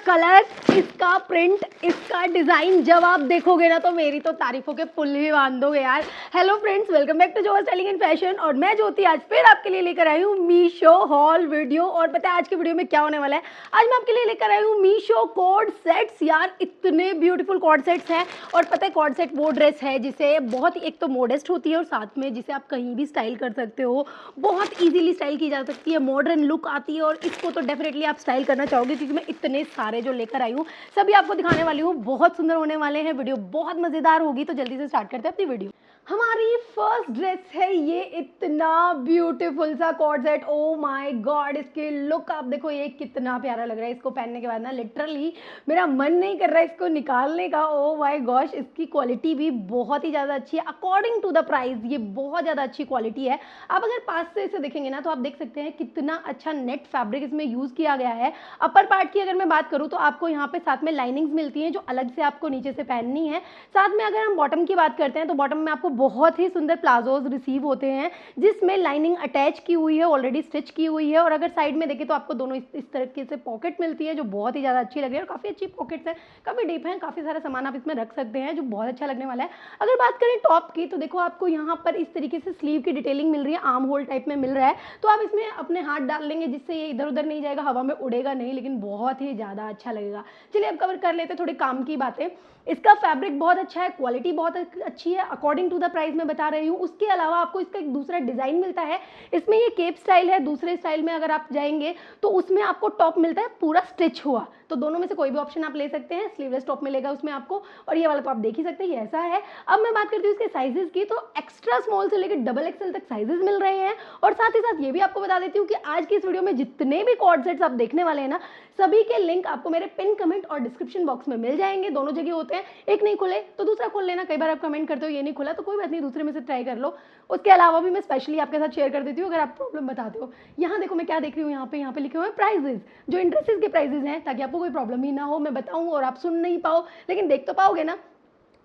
Colour, इसका print, इसका design जब आप देखोगे ना तो मेरी तो तारीफों के पुल ही बांध दोगे यार। Hello friends, welcome back to Joa styling and fashion. और मैं ज्योति आज फिर आपके लिए लेकर आई हूँ मीशो हॉल वीडियो। और पता है आज की वीडियो में क्या होने वाला है? आज मैं आपके लिए लेकर आई हूँ मीशो कॉर्ड सेट्स। यार इतने ब्यूटीफुल कॉर्ड सेट्स हैं। और पता है कॉर्ड सेट वो ड्रेस है जिसे बहुत ही एक तो मॉडेस्ट होती है और साथ में जिसे आप कहीं भी स्टाइल कर सकते हो, बहुत ईजिली स्टाइल की जा सकती है, मॉडर्न लुक आती है। और इसको तो डेफिनेटली आप स्टाइल करना चाहोगे क्योंकि मैं इतने सारे जो लेकर आई हूँ सभी आपको दिखाने वाली हूँ। बहुत सुंदर होने वाले हैं, वीडियो बहुत मजेदार होगी। तो जल्दी से स्टार्ट करते हैं अपनी वीडियो। हमारी फर्स्ट ड्रेस है ये इतना ब्यूटीफुल सा cord set. Oh my god, इसकी लुक आप देखो, ये कितना प्यारा लग रहा है। इसको पहनने के बाद ना लिटरली मेरा मन नहीं कर रहा है इसको निकालने का। ओ माय गॉश, इसकी क्वालिटी भी बहुत ही ज़्यादा अच्छी है। अकॉर्डिंग टू द प्राइस ये बहुत ज़्यादा अच्छी क्वालिटी है। आप अगर पास से इसे देखेंगे ना तो आप देख सकते हैं कितना अच्छा नेट फैब्रिक इसमें यूज़ किया गया है। अपर पार्ट की अगर मैं बात करूँ तो आपको यहाँ पे साथ में लाइनिंग्स मिलती हैं जो अलग से आपको नीचे से पहननी है। साथ में अगर हम बॉटम की बात करते हैं तो बॉटम में आपको बहुत ही सुंदर प्लाजोज रिसीव होते हैं जिसमें लाइनिंग अटैच की हुई है, ऑलरेडी स्टिच की हुई है। और अगर साइड में देखें तो आपको दोनों इस तरीके से पॉकेट मिलती है जो बहुत ही ज़्यादा अच्छी लग रही है। और काफ़ी अच्छी पॉकेट्स है, काफ़ी डीप है, काफ़ी सारा सामान आप इसमें रख सकते हैं जो बहुत अच्छा लगने वाला है। अगर बात करें टॉप की तो देखो आपको यहाँ पर इस तरीके से स्लीव की डिटेलिंग मिल रही है, आर्म होल टाइप में मिल रहा है। तो आप इसमें अपने हाथ डाल लेंगे जिससे ये इधर उधर नहीं जाएगा, हवा में उड़ेगा नहीं, लेकिन बहुत ही ज़्यादा अच्छा लगेगा। चलिए अब कवर कर लेते हैं थोड़ी काम की बातें। इसका फैब्रिक बहुत अच्छा है, क्वालिटी बहुत अच्छी है, अकॉर्डिंग टू द प्राइस मैं बता रही हूँ। उसके अलावा आपको इसका एक दूसरा डिज़ाइन मिलता है। इसमें ये केप स्टाइल है। दूसरे स्टाइल में अगर आप जाएंगे तो उसमें आपको टॉप मिलता है पूरा स्टिच हुआ। तो दोनों में से कोई भी ऑप्शन आप ले सकते हैं। स्लीवलेस टॉप मिलेगा उसमें आपको, और ये वाला तो आप देख ही सकते हैं ये ऐसा है। अब मैं बात करती हूँ इसके साइजेस की, तो एक्स्ट्रा स्मॉल से लेकर डबल एक्सएल तक साइजेस मिल रहे हैं। और साथ ही साथ ये भी आपको बता देती हूँ कि आज की इस वीडियो में जितने भी कॉर्ड सेट्स आप देखने वाले हैं ना, सभी के लिंक आपको मेरे पिन कमेंट और डिस्क्रिप्शन बॉक्स में मिल जाएंगे। दोनों जगह होते हैं, एक नहीं खुले तो दूसरा खोल लेना। कई बार आप कमेंट करते हो ये नहीं खुला, तो कोई बात नहीं, दूसरे में से ट्राई कर लो। उसके अलावा भी मैं स्पेशली आपके साथ शेयर कर देती हूँ अगर आप प्रॉब्लम बताते हो। यहाँ देखो मैं क्या देख रही हूँ, यहाँ पे लिखे हुए हैं प्राइजेस, जो इन ड्रेसेस के प्राइजेस हैं, ताकि आपको कोई प्रॉब्लम ही ना हो। मैं बताऊँ और आप सुन नहीं पाओ, लेकिन देख तो पाओगे ना।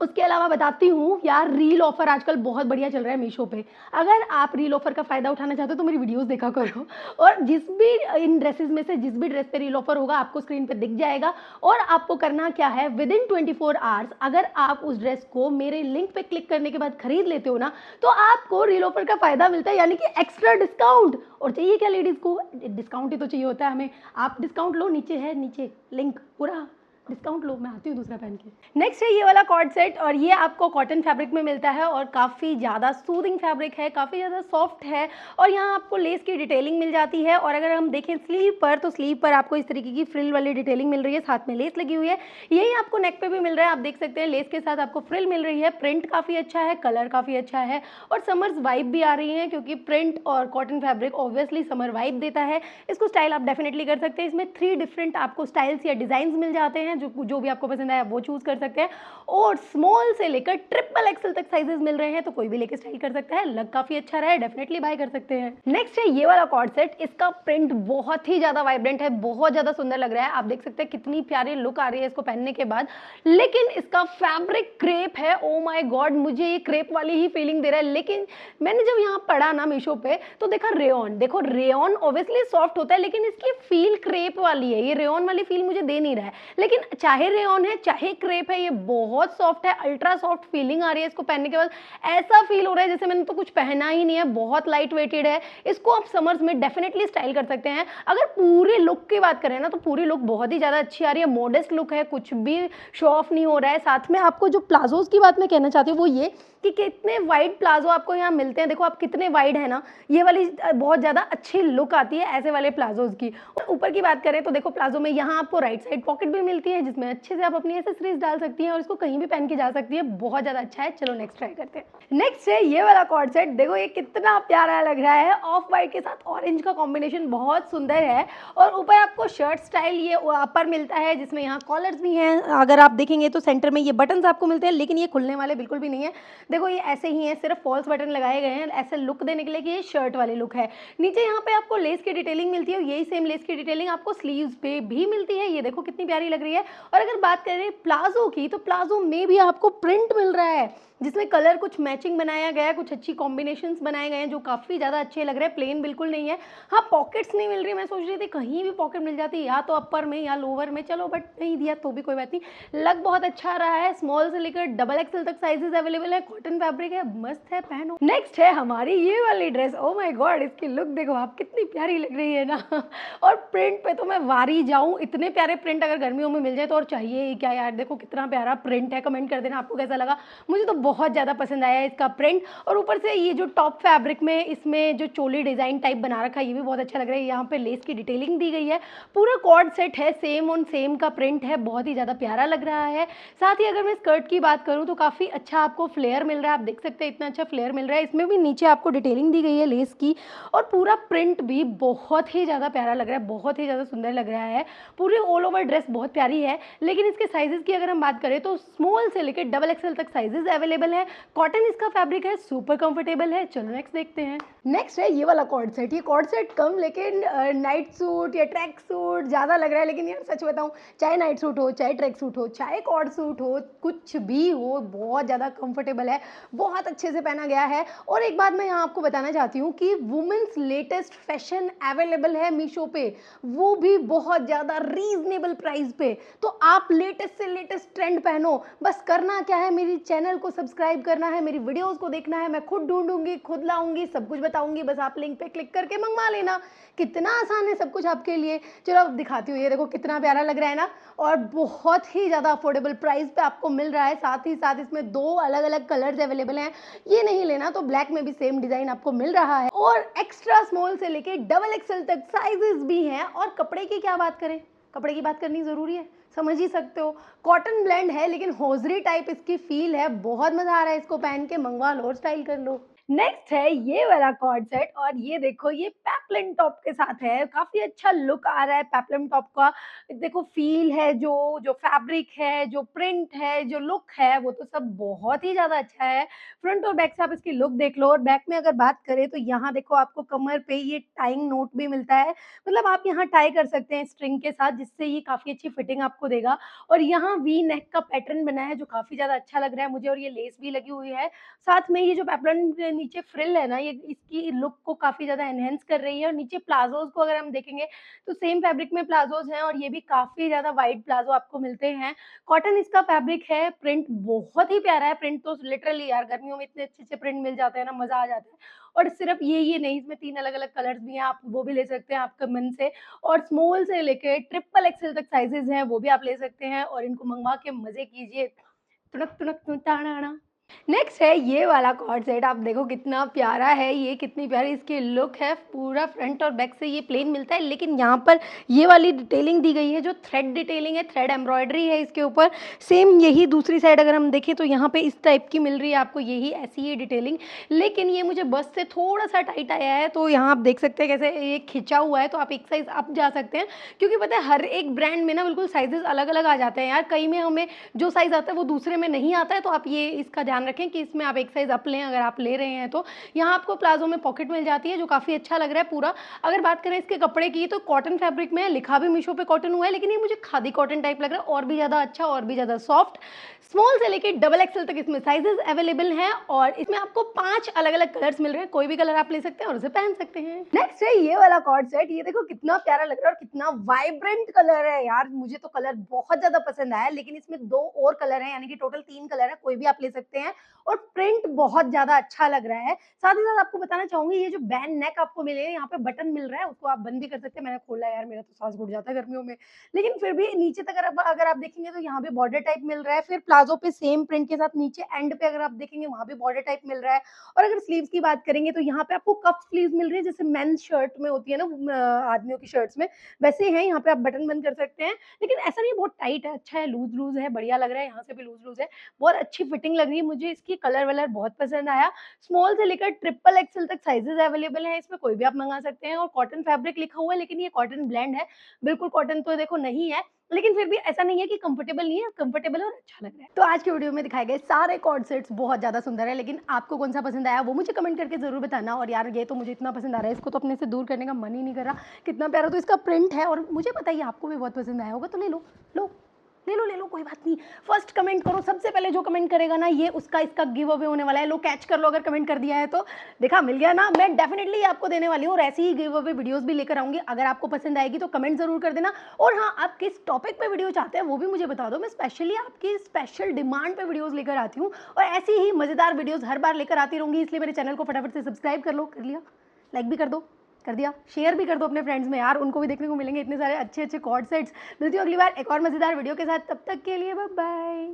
उसके अलावा बताती हूँ यार, रील ऑफर आजकल बहुत बढ़िया चल रहा है मीशो पे। अगर आप रील ऑफर का फायदा उठाना चाहते हो तो मेरी वीडियोस देखा करो। और जिस भी इन ड्रेसेस में से जिस भी ड्रेस पे रील ऑफर होगा आपको स्क्रीन पे दिख जाएगा। और आपको करना क्या है, विद इन 24 आवर्स अगर आप उस ड्रेस को मेरे लिंक पे क्लिक करने के बाद खरीद लेते हो ना, तो आपको रील ऑफर का फायदा मिलता है, यानी कि एक्स्ट्रा डिस्काउंट। और चाहिए क्या लेडीज को, डिस्काउंट ही तो चाहिए होता है हमें। आप डिस्काउंट लो, नीचे है, नीचे लिंक, पूरा डिस्काउंट लो। मैं आती हूँ दूसरा पहन के। नेक्स्ट है ये वाला कॉर्ड सेट, और ये आपको कॉटन फैब्रिक में मिलता है और काफ़ी ज़्यादा सूदिंग फैब्रिक है, काफ़ी ज़्यादा सॉफ्ट है। और यहाँ आपको लेस की डिटेलिंग मिल जाती है। और अगर हम देखें स्लीव पर, तो स्लीव पर आपको इस तरीके की फ्रिल वाली डिटेलिंग मिल रही है, साथ में लेस लगी हुई है। यही आपको नेक पे भी मिल रहा है, आप देख सकते हैं लेस के साथ आपको फ्रिल मिल रही है। प्रिंट काफ़ी अच्छा है, कलर काफ़ी अच्छा है, और समर्स वाइब भी आ रही है क्योंकि प्रिंट और cotton fabric obviously summer vibe देता है। इसको स्टाइल आप डेफिनेटली कर सकते हैं। इसमें 3 डिफरेंट आपको स्टाइल्स या डिजाइन मिल जाते हैं, जो भी आपको पसंद आया वो चूज कर सकते हैं। और स्मॉल से लेकर ट्रिपल एक्सएल तक साइजेस मिल रहे हैं, तो कोई भी लेकर स्टाइल कर सकता है। लग काफी अच्छा रहा है, डेफिनेटली बाय कर सकते हैं। नेक्स्ट है ये वाला कॉर्ड सेट। इसका प्रिंट बहुत ही ज्यादा वाइब्रेंट है, बहुत ज्यादा सुंदर लग रहा है। आप देख सकते हैं कितनी प्यारी लुक आ रही है इसको पहनने के बाद। लेकिन इसका फैब्रिक क्रेप है। ओ माय गॉड, मुझे ये क्रेप वाली ही फीलिंग दे रहा है। लेकिन मैंने जब यहाँ पढ़ा ना मीशो पे तो देखा रेयन, देखो रेयन ऑब्वियसली सॉफ्ट होता है, लेकिन इसकी फील क्रेप वाली है। ये रेयन वाली फील मुझे दे नहीं रहा है। लेकिन चाहे रेयन है चाहे क्रेप है, ये बहुत सॉफ्ट है, अल्ट्रा सॉफ्ट फीलिंग आ रही है इसको पहनने के बाद। ऐसा फील हो रहा है जैसे मैंने तो कुछ पहना ही नहीं है। बहुत लाइट वेटेड है। इसको आप समर्स में डेफिनेटली स्टाइल कर सकते हैं। अगर पूरे लुक की बात करें ना तो पूरी लुक बहुत ही ज्यादा अच्छी आ रही है, मॉडेस्ट लुक है, कुछ भी शो ऑफ नहीं हो रहा है। साथ में आपको जो प्लाजोज की बात मैं कहना चाहती हूँ वो ये कि कितने वाइड प्लाजो आपको यहाँ मिलते हैं। देखो आप कितने वाइड है ना, ये वाली बहुत ज्यादा अच्छी लुक आती है ऐसे वाले प्लाजोज की। और ऊपर की बात करें तो देखो प्लाजो में यहाँ आपको राइट साइड पॉकेट भी मिलती है जिसमें अच्छे से आप अपनी एक्सेसरीज डाल सकती हैं और इसको कहीं भी पहन के जा सकती है। बहुत ज्यादा अच्छा है। चलो नेक्स्ट ट्राई करते हैं। नेक्स्ट है ये वाला कॉर्ड सेट। देखो ये कितना प्यारा लग रहा है, ऑफ वाइट के साथ ऑरेंज का कॉम्बिनेशन बहुत सुंदर है। और ऊपर आपको शर्ट स्टाइल ये अपर मिलता है जिसमें यहाँ कॉलर्स भी हैं। अगर आप देखेंगे तो सेंटर में ये बटन्स आपको मिलते हैं, लेकिन ये खुलने वाले बिल्कुल भी नहीं है। देखो ये ऐसे ही है, सिर्फ फॉल्स बटन लगाए गए हैं ऐसे लुक देने के लिए कि ये शर्ट वाली लुक है। नीचे यहाँ पे आपको लेस की डिटेलिंग मिलती है, यही सेम लेस की डिटेलिंग आपको स्लीव्स पे भी मिलती है। ये देखो कितनी प्यारी लग रही है। और अगर बात करें प्लाजो की तो प्लाजो में भी आपको प्रिंट मिल रहा है। जिसमें कलर कुछ मैचिंग बनाया गया है, कुछ अच्छी कॉम्बिनेशंस बनाए गए हैं जो काफ़ी ज़्यादा अच्छे लग रहे हैं, प्लेन बिल्कुल नहीं है। हाँ, पॉकेट्स नहीं मिल रही, मैं सोच रही थी कहीं भी पॉकेट मिल जाती, या तो अपर में या लोअर में, चलो बट नहीं दिया तो भी कोई बात नहीं। लग बहुत अच्छा रहा है, स्मॉल से लेकर डबल एक्सएल तक साइजेस अवेलेबल है, कॉटन फैब्रिक है, मस्त है, पहनो। नेक्स्ट है हमारी ये वाली ड्रेस, ओ माय गॉड, इसकी लुक देखो आप, कितनी प्यारी लग रही है ना। और प्रिंट पे तो मैं वारी जाऊं, इतने प्यारे प्रिंट अगर गर्मियों में मिल जाए तो और चाहिए ही क्या यार। देखो कितना प्यारा प्रिंट है, कमेंट कर देना आपको कैसा लगा। मुझे तो बहुत ज़्यादा पसंद आया इसका प्रिंट, और ऊपर से ये जो टॉप फैब्रिक में इसमें जो चोली डिज़ाइन टाइप बना रखा है ये भी बहुत अच्छा लग रहा है। यहाँ पे लेस की डिटेलिंग दी गई है, पूरा कॉर्ड सेट है, सेम ऑन सेम का प्रिंट है, बहुत ही ज़्यादा प्यारा लग रहा है। साथ ही अगर मैं स्कर्ट की बात करूँ तो काफ़ी अच्छा आपको फ्लेयर मिल रहा है, आप देख सकते हैं इतना अच्छा फ्लेयर मिल रहा है। इसमें भी नीचे आपको डिटेलिंग दी गई है लेस की, और पूरा प्रिंट भी बहुत ही ज़्यादा प्यारा लग रहा है, बहुत ही ज़्यादा सुंदर लग रहा है। पूरी ऑल ओवर ड्रेस बहुत प्यारी है। लेकिन इसके साइजेस की अगर हम बात करें तो स्मॉल से लेकर डबल एक्सएल तक साइजेस अवेलेबल है। कॉटन इसका फैब्रिक है, सुपर कंफर्टेबल है। चलो नेक्स्ट देखते हैं। नेक्स्ट है ये वाला कॉर्ड सेट। ये कॉर्ड सेट कम, लेकिन नाइट सूट या ट्रैक सूट ज़्यादा लग रहा है। लेकिन यार सच बताऊँ, चाहे नाइट सूट हो, चाहे ट्रैक सूट हो, चाहे कॉर्ड सूट हो, कुछ भी हो, बहुत ज़्यादा कंफर्टेबल है, बहुत अच्छे से पहना गया है। और एक बात मैं यहाँ आपको बताना चाहती हूँ कि वुमेन्स लेटेस्ट फैशन अवेलेबल है मीशो पे, वो भी बहुत ज़्यादा रीजनेबल प्राइस पे। तो आप लेटेस्ट से लेटेस्ट ट्रेंड पहनो, बस करना क्या है, मेरी चैनल को सब्सक्राइब करना है, मेरी वीडियोस को देखना है, मैं खुद ढूंढूंगी, खुद लाऊंगी, सब कुछ बताऊंगी, बस आप लिंक पे क्लिक करके मंगवा लेना। कितना आसान है सब कुछ आपके लिए। चलो अब दिखाती हूँ, ये देखो कितना प्यारा लग रहा है ना, और बहुत ही ज़्यादा अफोर्डेबल प्राइस पे आपको मिल रहा है। साथ ही साथ इसमें 2 अलग अलग कलर्स अवेलेबल हैं, ये नहीं लेना तो ब्लैक में भी सेम डिजाइन आपको मिल रहा है, और एक्स्ट्रा स्मॉल से लेके डबल एक्सएल तक साइजेस भी हैं। और कपड़े की क्या बात करें, कपड़े की बात करनी जरूरी है, समझ ही सकते हो, कॉटन ब्लेंड है लेकिन होजरी टाइप इसकी फील है, बहुत मजा आ रहा है इसको पहन के, मंगवा लो और स्टाइल कर लो। नेक्स्ट है ये वाला कॉर्ड सेट, और ये देखो ये पेप्लम टॉप के साथ है, काफी अच्छा लुक आ रहा है पेप्लम टॉप का। देखो फील है, जो जो फैब्रिक है, जो प्रिंट है, जो लुक है, वो तो सब बहुत ही ज्यादा अच्छा है। फ्रंट और बैक से आप इसकी लुक देख लो। और बैक में अगर बात करें तो यहाँ देखो आपको कमर पे ये टाइंग नोट भी मिलता है, मतलब आप यहाँ टाई कर सकते हैं स्ट्रिंग के साथ, जिससे ये काफी अच्छी फिटिंग आपको देगा। और यहाँ वी नेक का पैटर्न बना है जो काफी ज्यादा अच्छा लग रहा है मुझे, और ये लेस भी लगी हुई है। साथ में ये जो पेप्लम के नीचे फ्रिल है ना, ये इसकी लुक को काफी ज्यादा एनहेंस कर रही है। और नीचे प्लाजोज को अगर हम देखेंगे तो सेम फैब्रिक में प्लाजोज हैं, और ये भी काफी ज्यादा वाइड प्लाजो आपको मिलते हैं। कॉटन इसका फैब्रिक है, प्रिंट बहुत ही प्यारा है। प्रिंट तो लिटरली यार गर्मियों में इतने अच्छे अच्छे प्रिंट मिल जाते हैं ना, मजा आ जाता है। और सिर्फ ये नहीं, इसमें 3 अलग अलग कलर्स भी हैं, आप वो भी ले सकते हैं आपके मन से। और स्मॉल से लेके ट्रिपल एक्सएल तक साइजेस हैं, वो भी आप ले सकते हैं, और इनको मंगवा के मजे कीजिए। तुनक तुनक ताना। नेक्स्ट है ये वाला कॉर्ड सेट, आप देखो कितना प्यारा है ये, कितनी प्यारी इसकी लुक है। पूरा फ्रंट और बैक से ये प्लेन मिलता है, लेकिन यहाँ पर ये वाली डिटेलिंग दी गई है जो थ्रेड डिटेलिंग है, थ्रेड एम्ब्रॉयडरी है इसके ऊपर। सेम यही दूसरी साइड अगर हम देखें तो यहाँ पे इस टाइप की मिल रही है आपको, यही ऐसी ही डिटेलिंग। लेकिन ये मुझे बस से थोड़ा सा टाइट आया है, तो यहाँ आप देख सकते हैं कैसे ये खिंचा हुआ है, तो आप एक साइज अप जा सकते हैं। क्योंकि पता है हर एक ब्रांड में ना बिल्कुल साइजेस अलग अलग आ जाते हैं यार, कई में हमें जो साइज आता है वो दूसरे में नहीं आता है, तो आप ये इसका ध्यान रखें कि इसमें आप एक साइज अप लें अगर आप ले रहे हैं तो। यहाँ आपको प्लाजो में पॉकेट मिल जाती है जो काफी अच्छा लग रहा है पूरा। अगर बात करें इसके कपड़े की तो कॉटन फैब्रिक में है, लिखा भी मीशो पे कॉटन हुआ है, लेकिन ये मुझे खादी कॉटन टाइप लग रहा है, और भी ज्यादा अच्छा, और भी ज्यादा सॉफ्ट। स्मॉल से लेकर डबल एक्सएल तक इसमें साइजेस अवेलेबल हैं, और इसमें आपको 5 अलग अलग कलर्स मिल रहे हैं, कोई भी कलर आप ले सकते हैं और उसे पहन सकते हैं। नेक्स्ट है ये वाला कॉर्ड सेट, ये देखो कितना प्यारा लग रहा है और कितना वाइब्रेंट कलर है यार, मुझे तो कलर बहुत ज्यादा पसंद आया। लेकिन इसमें 2 और कलर हैं, यानी कि टोटल 3 कलर है, कोई भी आप ले सकते हैं, और प्रिंट बहुत ज्यादा अच्छा लग रहा है। साथ ही साथ आपको बताना चाहूंगी, ये जो बैंड नेक आपको मिले हैं, यहाँ पे बटन मिल रहा है, उसको आप बंद भी कर सकते हैं। मैंने खोला यार, मेरा तो सांस घुट जाता है गर्मियों में। लेकिन फिर भी नीचे तक अगर आप देखेंगे तो यहाँ पे बॉर्डर टाइप मिल रहा है, फिर प्लाजो पे सेम प्रिंट के साथ नीचे एंड पे अगर आप देखेंगे वहां भी बॉर्डर टाइप मिल रहा है। और अगर स्लीव्स की बात करेंगे तो यहाँ पे आपको कप स्लीव्स मिल रही है, जैसे मेंस शर्ट में होती है ना, आदमियों की शर्ट्स में वैसे हैं। यहाँ पे आप बटन बंद कर सकते हैं, लेकिन ऐसा नहीं बहुत टाइट है, अच्छा है, लूज लूज है, बढ़िया लग रहा है। यहाँ से भी लूज लूज है, बहुत अच्छी फिटिंग लग रही है मुझे, इसकी कलर वलर बहुत पसंद आया। स्मॉल से लेकर ट्रिपल एक्सएल तक साइजेस अवेलेबल हैं, इसमें कोई भी आप मंगा सकते हैं। और कॉटन फैब्रिक लिखा हुआ है, लेकिन ये कॉटन ब्लेंड है, बिल्कुल कॉटन तो देखो नहीं है, लेकिन फिर भी ऐसा नहीं है कि कंफर्टेबल नहीं है, कंफर्टेबल और अच्छा लग रहा है। तो आज की वीडियो में दिखाए गए सारे कॉर्ड सेट्स बहुत ज्यादा सुंदर है, लेकिन आपको कौन सा पसंद आया वो मुझे कमेंट करके जरूर बताना। और यार ये तो मुझे इतना पसंद आ रहा है, इसको तो अपने से दूर करने का मन ही नहीं कर रहा, कितना प्यारा तो इसका प्रिंट है, और मुझे पता है आपको भी बहुत पसंद आया होगा, तो ले लो लो ले लो कोई बात नहीं। फर्स्ट कमेंट करो, सबसे पहले जो कमेंट करेगा ना ये उसका इसका गिव अवे होने वाला है। लो कैच कर लो, अगर कमेंट कर दिया है तो। देखा, मिल गया ना। मैं डेफिनेटली आपको देने वाली हूँ और ऐसी ही गिव अवे वीडियोस भी लेकर आऊंगी। अगर आपको पसंद आएगी तो कमेंट जरूर कर देना। और हाँ, आप किस टॉपिक पे वीडियो चाहते हैं वो भी मुझे बता दो। मैं स्पेशली आपकी स्पेशल डिमांड पे वीडियोस लेकर आती हूँ और ऐसी ही मजेदार वीडियोस हर बार लेकर आती रहूंगी। इसलिए मेरे चैनल को फटाफट से सब्सक्राइब कर लो। कर लिया? लाइक भी कर दो। कर दिया? शेयर भी कर दो अपने फ्रेंड्स में यार, उनको भी देखने को मिलेंगे इतने सारे अच्छे अच्छे कॉर्ड सेट्स। मिलती हूँ अगली बार एक और मजेदार वीडियो के साथ, तब तक के लिए बाय बाय।